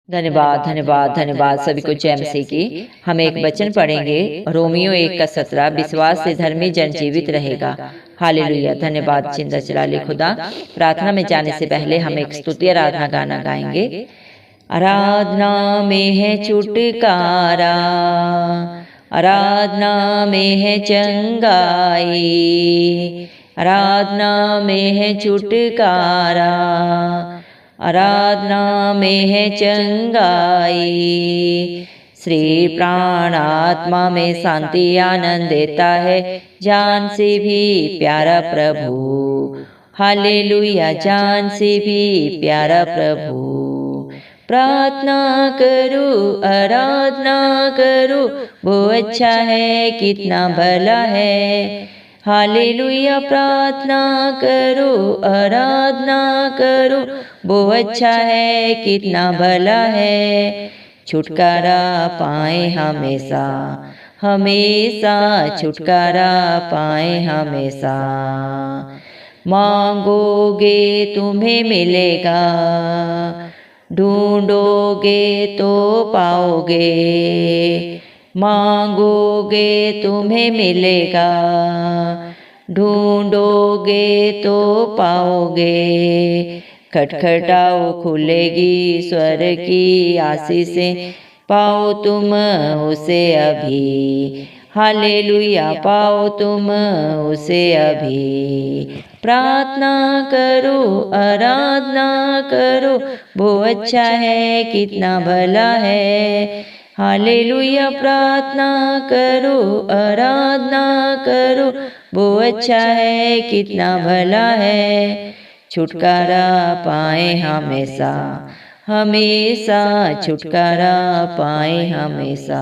धन्यवाद धन्यवाद धन्यवाद सभी को जय मसीह की। हम एक वचन पढ़ेंगे, रोमियो 1:17। विश्वास से धर्मी जन जीवित रहेगा। हालेलुया। धन्यवाद जिंदा चलाले खुदा। प्रार्थना में जाने से पहले हम एक स्तुति आराधना गाना गाएंगे। आराधना में है छुटकारा, आराधना में है चंगाई, आराधना में है छुटकारा, आराधना में है चंगाई। श्री प्राण आत्मा में शांति आनंद देता है, जान से भी प्यारा प्रभु। हालेलुया। जान से भी प्यारा प्रभु। प्रार्थना करो, आराधना करो, वो अच्छा है, कितना भला है। हालेलुया। प्रार्थना करो, आराधना करो, वो अच्छा है, कितना भला है। छुटकारा पाए हमेशा, हमेशा छुटकारा पाए हमेशा। मांगोगे तुम्हें मिलेगा, ढूंढोगे तो पाओगे। मांगोगे तुम्हें मिलेगा, ढूंढोगे तो पाओगे। खटखटाओ खुलेगी स्वर की आशीषें, पाओ तुम उसे अभी। हालेलुया। पाओ तुम उसे अभी। प्रार्थना करो, आराधना करो, वो अच्छा है, कितना भला है। हालेलुया। प्रार्थना करो, आराधना करो, वो अच्छा है, कितना भला है। छुटकारा पाए हमेशा, हमेशा छुटकारा पाए हमेशा।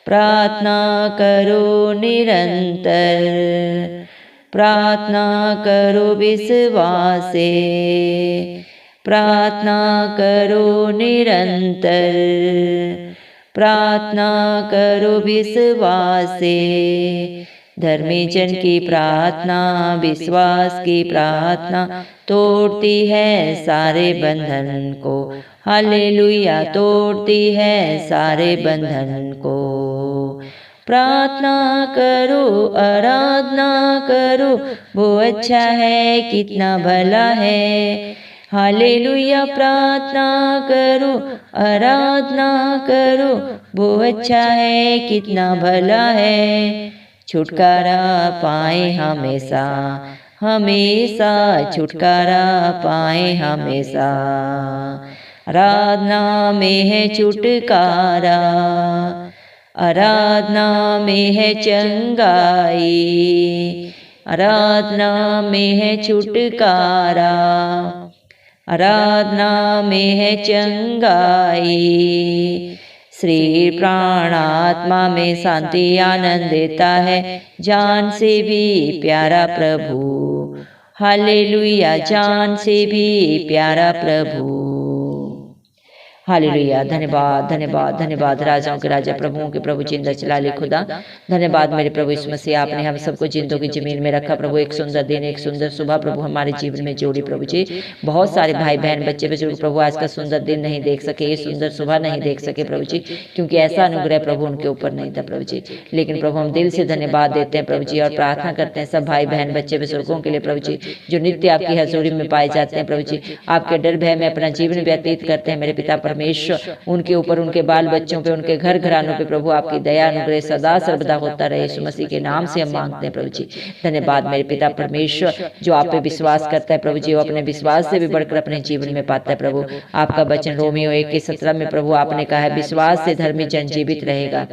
प्रार्थना करो निरंतर, प्रार्थना करो विश्वास से। प्रार्थना करो निरंतर, प्रार्थना करो विश्वास से। धर्मी जन की प्रार्थना, विश्वास की प्रार्थना तोड़ती है सारे बंधन को। हालेलुया। तोड़ती है सारे बंधन को। प्रार्थना करो, आराधना करो, वो अच्छा है, कितना भला है। हालेलुया। प्रार्थना करो, आराधना करो, वो अच्छा है, कितना भला है। छुटकारा पाए हमेशा, हमेशा छुटकारा पाए हमेशा। आराधना में है छुटकारा, आराधना में है चंगाई, आराधना में है छुटकारा, आराधना में है चंगाई। श्री प्राण आत्मा में शांति आनंद देता है, जान से भी प्यारा प्रभु। हालेलुया। जान से भी प्यारा प्रभु। हालेलुया। धन्यवाद धन्यवाद धन्यवाद। राजाओं के राजा, प्रभुओं के प्रभु, जिंदा चलाले खुदा। धन्यवाद मेरे प्रभु यीशु मसीह, आपने हम सबको जिंदों की जमीन में रखा प्रभु। एक सुंदर दिन, एक सुंदर सुबह प्रभु हमारे जीवन में जोड़ी प्रभु जी। बहुत सारे भाई बहन, बच्चे बुजुर्ग प्रभु आज का सुंदर दिन नहीं देख सके, ये सुंदर सुबह नहीं देख सके प्रभु जी, क्योंकि ऐसा अनुग्रह प्रभु उनके ऊपर नहीं था प्रभु जी। लेकिन प्रभु हम दिल से धन्यवाद देते हैं प्रभु जी, और प्रार्थना करते हैं सब भाई बहन, बच्चे बुजुर्गों के लिए प्रभु जी, जो नित्य आपकी हजूरी में पाए जाते हैं प्रभु जी। आपके डर भय में अपना जीवन व्यतीत करते हैं मेरे पिता परमेश्वर। उनके ऊपर, उनके बाल बच्चों पे, उनके घर घरानों पे प्रभु आपकी दया अनुग्रह सदा सर्वदा होता रहे। यीशु मसीह के नाम से हम मांगते हैं प्रभु जी। धन्यवाद मेरे पिता परमेश्वर, जो आप पे विश्वास करता है प्रभु जी, वो अपने विश्वास से भी बढ़कर अपने जीवन में पाता है प्रभु। आपका वचन रोमियो 1:17 में प्रभु आपने कहा है, विश्वास से धर्मी जन जीवित रहेगा।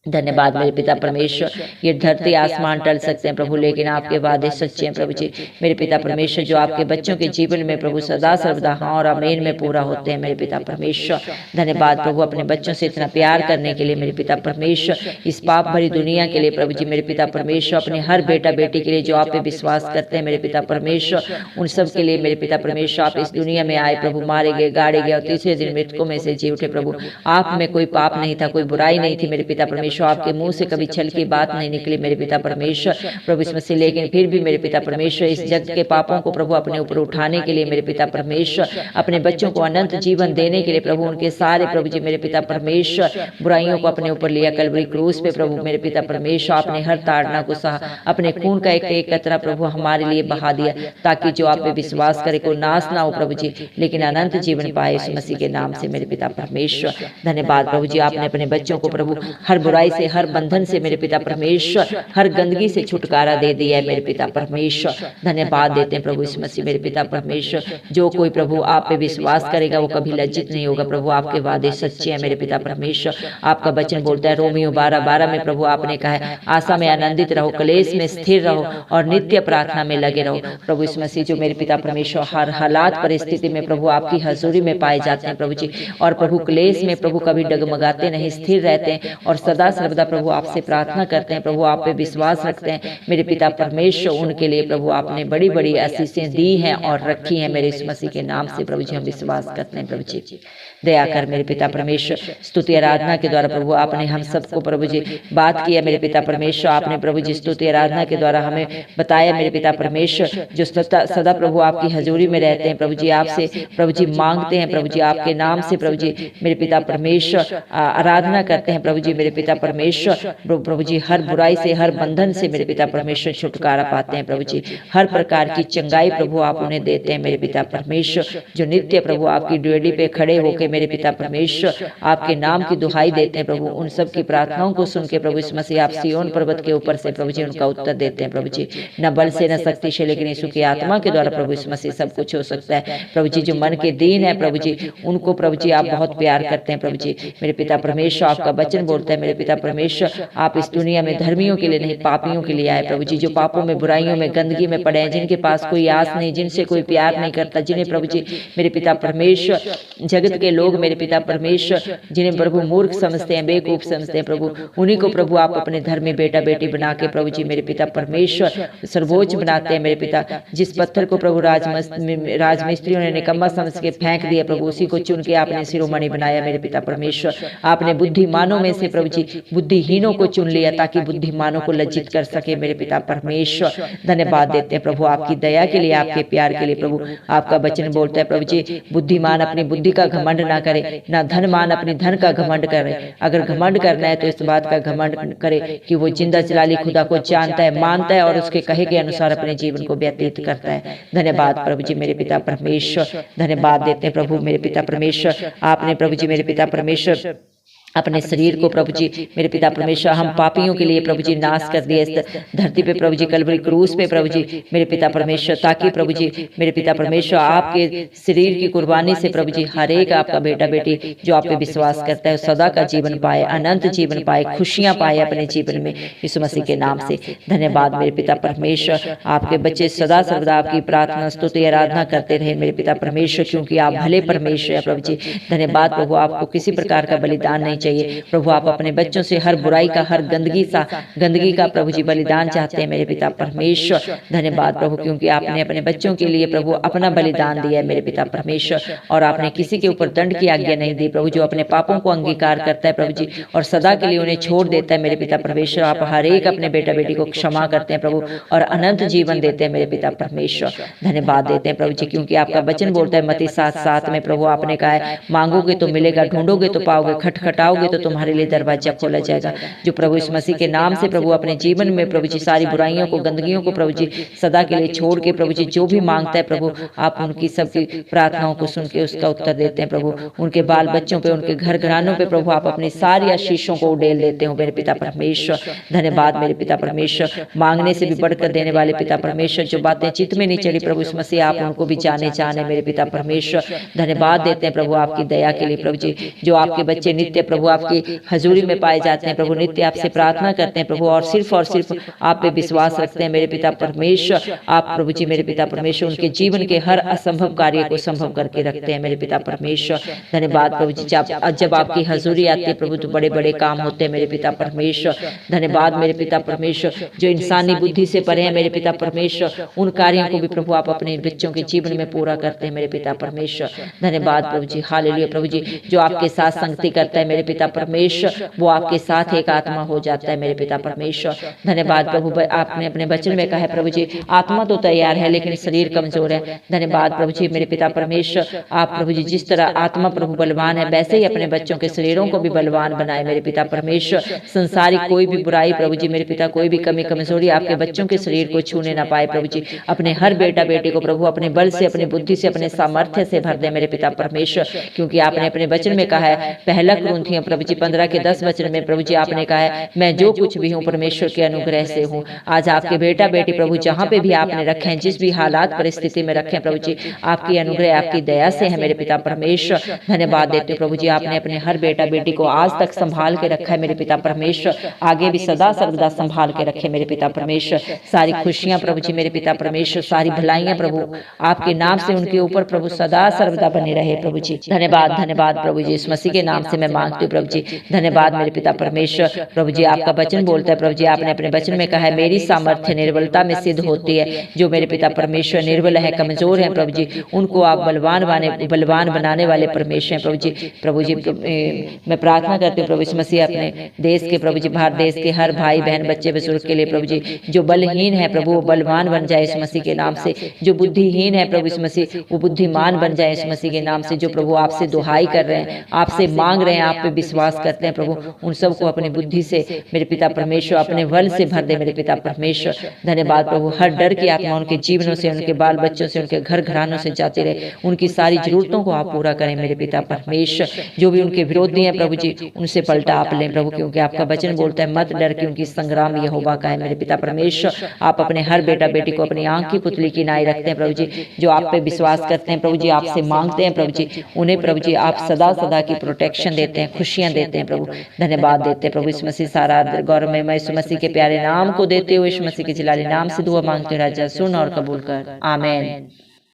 धन्यवाद मेरे पिता परमेश्वर। ये धरती आसमान टल सकते हैं प्रभु, लेकिन आपके वादे सच्चे हैं प्रभु जी। मेरे पिता परमेश्वर, जो आपके बच्चों के जीवन में प्रभु सदा सर्वदा हाँ और आमीन में पूरा होते हैं मेरे पिता परमेश्वर। धन्यवाद प्रभु अपने बच्चों से इतना प्यार करने के लिए मेरे पिता परमेश्वर। इस पाप भरी दुनिया के लिए प्रभु जी मेरे पिता परमेश्वर, अपने हर बेटा बेटी के लिए जो आप पे विश्वास करते हैं मेरे पिता परमेश्वर, उन सब के लिए मेरे पिता परमेश्वर आप इस दुनिया में आए प्रभु, मारे गए, गाड़े गए और तीसरे दिन मृतकों में से जी उठे प्रभु। आप में कोई पाप नहीं था, कोई बुराई नहीं थी मेरे पिता परमेश्वर। परमेश्वर, आपके मुंह से कभी छल की बात नहीं निकली मेरे पिता परमेश्वर प्रभु यीशु मसीह, लेकिन फिर भी मेरे पिता परमेश्वर इस जगत के पापों को प्रभु अपने ऊपर उठाने के लिए मेरे पिता परमेश्वर, अपने बच्चों को अनंत जीवन देने के लिए प्रभु उनके सारे प्रभु जी मेरे पिता परमेश्वर बुराइयों को अपने ऊपर लिया कलवरी क्रूस पे प्रभु मेरे पिता परमेश्वर, आपने हर ताड़ना को सहा, अपने खून का एक एक कतरा प्रभु हमारे लिए बहा दिया, ताकि जो आप पे विश्वास करे को नाश ना हो प्रभु जी, लेकिन अनंत जीवन पाए इस मसीह के नाम से मेरे पिता परमेश्वर। धन्यवाद प्रभु जी, आपने अपने बच्चों को प्रभु हर बुराई से, हर बंधन से मेरे पिता परमेश्वर, हर गंदगी से छुटकारा दे दिया है मेरे पिता परमेश्वर। धन्यवाद देते हैं प्रभु इस मसीह मेरे पिता परमेश्वर, जो कोई प्रभु आप पे विश्वास करेगा वो कभी लज्जित नहीं होगा प्रभु, आपके वादे सच्चे हैं मेरे पिता परमेश्वर। आपका वचन बोलता है रोमियो 12:12 में प्रभु आपने कहा है आशा में आनंदित रहो, क्लेश में स्थिर रहो और नित्य प्रार्थना में लगे रहो। प्रभु इस मसीह जो मेरे पिता परमेश्वर हर हालात परिस्थिति में प्रभु आपकी हजूरी में पाए जाते हैं प्रभु जी, और प्रभु क्लेश में प्रभु कभी डगमगाते नहीं, स्थिर रहते हैं और सदा सर्वदा प्रभु आपसे प्रार्थना करते हैं, प्रभु आप पे विश्वास रखते हैं मेरे पिता परमेश्वर। उनके लिए प्रभु आपने बड़ी बड़ी आशीषें दी हैं और रखी हैं मेरे इस मसीह के नाम से प्रभु जी, हम विश्वास करते हैं प्रभु जी। दया कर मेरे पिता परमेश्वर, स्तुति आराधना के द्वारा प्रभु आपने हम सबको प्रभु जी बात किया मेरे पिता परमेश्वर, आपने प्रभु जी स्तुति आराधना के द्वारा हमें बताया मेरे पिता परमेश्वर, जो सदा प्रभु आपकी हजूरी में रहते हैं प्रभु जी, आपसे प्रभु जी मांगते हैं प्रभु जी, आपके नाम से प्रभु जी मेरे पिता परमेश्वर आराधना करते हैं प्रभु जी मेरे पिता परमेश्वर। प्रभु जी हर बुराई से, हर बंधन से मेरे पिता परमेश्वर छुटकारा पाते हैं प्रभु जी, हर प्रकार की चंगाई प्रभु आप उन्हें देते हैं मेरे पिता परमेश्वर, जो नित्य प्रभु आपकी ड्यूटी पे खड़े होकर मेरे पिता परमेश्वर आपके नाम की दुहाई देते हैं प्रभु, उन सब की प्रार्थनाओं को सुन के प्रभु इस मसीह आप सिय्योन पर्वत के ऊपर से प्रभु जी उनका उत्तर देते हैं प्रभु जी। न बल से न शक्ति से, लेकिन यीशु की आत्मा के द्वारा प्रभु इस मसीह सब कुछ हो सकता है प्रभु जी। जो मन के दीन है प्रभु जी, उनको प्रभु जी आप बहुत प्यार करते हैं प्रभु जी मेरे पिता परमेश्वर। आपका वचन बोलता है मेरे पिता परमेश्वर, आप इस दुनिया में धर्मियों के लिए नहीं पापियों के लिए आए प्रभु जी, जो पापों में, बुराइयों में, गंदगी में पड़े हैं, जिनके पास कोई आस नहीं, जिनसे कोई प्यार नहीं करता, जिन्हें प्रभु जी मेरे पिता परमेश्वर जगत के लोग मेरे पिता परमेश्वर जिन्हें प्रभु मूर्ख समझते हैं, बेवकूफ समझते हैं प्रभु, उन्हीं को प्रभु आप अपने धर्मी बेटा बेटी बना के प्रभु जी मेरे पिता परमेश्वर सर्वोच्च बनाते हैं मेरे पिता। जिस पत्थर को प्रभु राजमिस्त्रियों ने निकम्मा समझ के फेंक दिया प्रभु, उसी को चुन के आपने शिरोमणि बनाया मेरे पिता परमेश्वर। आपने बुद्धिमानों में से प्रभु जी बुद्धिहीनों को चुन लिया ताकि बुद्धिमानों को लज्जित कर सके मेरे पिता परमेश्वर। धन्यवाद देते हैं प्रभु आपकी दया के लिए, आपके प्यार के लिए प्रभु। आपका वचन बोलता है प्रभु जी बुद्धिमान अपनी बुद्धि का घमंड ना करे, ना धनमान अपनी धन का घमंड करे। अगर घमंड करना है तो इस बात का घमंड करे कि वो जिंदा जलाली खुदा को जानता है, मानता है और उसके कहे के अनुसार अपने जीवन को व्यतीत करता है। धन्यवाद प्रभु जी मेरे पिता परमेश्वर, धन्यवाद देते हैं प्रभु मेरे पिता परमेश्वर। आपने प्रभु जी मेरे पिता परमेश्वर अपने शरीर को प्रभु जी मेरे पिता परमेश्वर हम पापियों के लिए प्रभु जी नाश कर दिया इस धरती पे प्रभु जी, कलवरी क्रूस पे प्रभु जी मेरे पिता परमेश्वर, ताकि प्रभु जी मेरे पिता परमेश्वर आपके शरीर की कुर्बानी से प्रभु जी हर एक आपका बेटा बेटी जो आप पे विश्वास करता है सदा का जीवन पाए, अनंत जीवन पाए, खुशियां पाए अपने जीवन में यीशु मसीह के नाम से। धन्यवाद मेरे पिता परमेश्वर। आपके बच्चे सदा सर्वदा आपकी प्रार्थना स्तुति आराधना करते रहे मेरे पिता परमेश्वर, क्योंकि आप भले परमेश्वर है प्रभु जी। धन्यवाद प्रभु, आपको किसी प्रकार का बलिदान नहीं चाहिए प्रभु। आप अपने बच्चों से हर बुराई का, हर गंदगी का प्रभु जी बलिदान चाहते हैं मेरे पिता परमेश्वर। धन्यवाद प्रभु, क्योंकि आपने अपने बच्चों के लिए प्रभु अपना बलिदान दिया है मेरे पिता परमेश्वर, और आपने किसी के ऊपर दंड की आज्ञा नहीं दी प्रभु। जो अपने पापों को अंगीकार करता है प्रभु जी और सदा के लिए उन्हें छोड़ देता है मेरे पिता परमेश्वर, आप हर एक अपने बेटा बेटी को क्षमा करते हैं प्रभु और अनंत जीवन देते हैं मेरे पिता परमेश्वर। धन्यवाद देते हैं प्रभु जी, क्योंकि आपका वचन बोलता है मत्ती 7:7 में प्रभु आपने कहा है मांगोगे तो मिलेगा, ढूंढोगे तो पाओगे, खटखटाओगे तो तुम्हारे लिए दरवाजा खोला जाएगा। जो प्रभु इस मसीह के नाम से प्रभु अपने जीवन में प्रभु जी सारी बुराइयों को, गंदगियों को प्रभु जी सदा के लिए छोड़ के प्रभु जी जो भी मांगता है प्रभु आप उनकी सबकी प्रार्थनाओं को सुन के उसका उत्तर देते हैं प्रभु। उनके बाल बच्चों पे, उनके घर घरानों पे प्रभु आप अपनी सारी आशीषों को उड़ेल देते हो मेरे पिता परमेश्वर। धन्यवाद मेरे पिता परमेश्वर। मांगने से भी बढ़कर देने वाले पिता परमेश्वर, जो बातें चित्त में नहीं चली प्रभु इस मसीह आप उनको भी जाने मेरे पिता परमेश्वर। धन्यवाद देते हैं प्रभु आपकी दया के लिए प्रभु जी। जो आपके बच्चे नित्य प्रभु आपकी हजूरी में पाए जाते हैं प्रभु, नित्य आपसे प्रार्थना करते हैं प्रभु और सिर्फ आप पे विश्वास रखते हैं मेरे पिता परमेश्वर। आप प्रभु जी मेरे पिता परमेश्वर उनके जीवन के हर असंभव कार्य को संभव करके रखते हैं मेरे पिता परमेश्वर। धन्यवाद प्रभु जी, जब आपकी हजूरी आती है प्रभु तो बड़े बड़े काम होते हैं मेरे पिता परमेश्वर। धन्यवाद मेरे पिता परमेश्वर, जो इंसानी बुद्धि से परे हैं मेरे पिता परमेश्वर, उन कार्यों को भी प्रभु आप अपने बच्चों के जीवन में पूरा करते हैं मेरे पिता परमेश्वर। धन्यवाद प्रभु जी, हालेलुया प्रभु जी। जो आपके साथ संगति करता है मेरे पिता परमेश्वर, वो आपके साथ एक आत्मा हो जाता है मेरे पिता परमेश्वर। धन्यवाद प्रभु, आपने अपने वचन में कहा है प्रभु जी, आत्मा तो तैयार है लेकिन शरीर कमजोर है। धन्यवाद प्रभु जी मेरे पिता परमेश्वर, आप प्रभु जी जिस तरह आत्मा प्रभु बलवान है वैसे ही अपने बच्चों के शरीरों को भी बलवान बनाए मेरे पिता परमेश्वर। संसारिक कोई भी बुराई प्रभु जी मेरे पिता, कोई भी कमी कमजोरी आपके बच्चों के शरीर को छूने ना पाए प्रभु जी। अपने हर बेटा बेटी को प्रभु अपने बल से, अपनी बुद्धि से, अपने सामर्थ्य से भर दे मेरे पिता परमेश्वर, क्योंकि आपने अपने वचन में कहा है, पहला कुरिन्थियों प्रभु जी 15 के 10 वचन में प्रभु जी आपने कहा है, मैं जो कुछ भी हूँ परमेश्वर के अनुग्रह से हूँ। आज आपके बेटा बेटी प्रभु जहाँ पे भी आपने रखे हैं, जिस भी हालात परिस्थिति में रखे हैं प्रभु जी, आपकी अनुग्रह आपकी दया से है मेरे पिता परमेश्वर। धन्यवाद देते प्रभु जी, आपने अपने हर बेटा बेटी को आज तक संभाल के रखा है मेरे पिता परमेश्वर, आगे भी सदा सर्वदा संभाल के रखे मेरे पिता परमेश्वर। सारी खुशियां प्रभु जी मेरे पिता परमेश्वर, सारी भलाइयां प्रभु आपके नाम से उनके ऊपर प्रभु सदा सर्वदा बने रहे प्रभु जी। धन्यवाद धन्यवाद प्रभु जी, इस मसीह के नाम से मैं मांगती हूँ प्रभु जी। धन्यवाद मेरे पिता परमेश्वर। प्रभु जी आपका वचन बोलता है प्रभु जी, आपने अपने वचन में कहा है, मेरी सामर्थ्य निर्बलता में सिद्ध होती है। जो मेरे पिता परमेश्वर निर्बल है, कमजोर है प्रभु जी, उनको आप बलवान बनाने वाले परमेश्वर हैं प्रभु जी। प्रभु जी मैं प्रार्थना करती हूँ प्रभु इस मसीह अपने देश के प्रभु जी, भारत देश के हर भाई बहन बच्चे बुजुर्ग के लिए प्रभु जी, जो बलहीन है प्रभु वो बलवान बन जाए इस मसीह के नाम से। जो बुद्धिहीन है प्रभु इस मसीह वो बुद्धिमान बन जाए इस मसीह के नाम से। जो प्रभु आपसे दुहाई कर रहे हैं, आपसे मांग रहे हैं, आप पे विश्वास करते हैं प्रभु, उन सबको अपनी बुद्धि से मेरे पिता परमेश्वर अपने बल से भर दे मेरे पिता परमेश्वर। धन्यवाद प्रभु, हर डर की आत्मा उनके जीवनों से, उनके बाल बच्चों से, उनके घर घरानों से जाती रहे, उनकी सारी जरूरतों को आप पूरा करें मेरे पिता परमेश्वर। जो भी उनके विरोधी हैं प्रभु जी, उनसे पलटा आप लें प्रभु, क्योंकि आपका वचन बोलता है, मत डर क्योंकि संग्राम यहोवा का है मेरे पिता परमेश्वर। आप अपने हर बेटा बेटी को अपनी आंख की पुतली की नाई रखते हैं प्रभु जी। जो आप पे विश्वास करते हैं प्रभु जी, आपसे मांगते हैं प्रभु जी, उन्हें प्रभु जी आप सदा सदा की प्रोटेक्शन देते हैं, खुशियां देते हैं प्रभु। धन्यवाद देते हैं प्रभु इस मसीह सारा गौरव में मैं इस मसीह के प्यारे नाम को देते हुए, इस मसीह के जलाली नाम से दुआ मांगते राजा, सुन और कबूल कर, आमीन।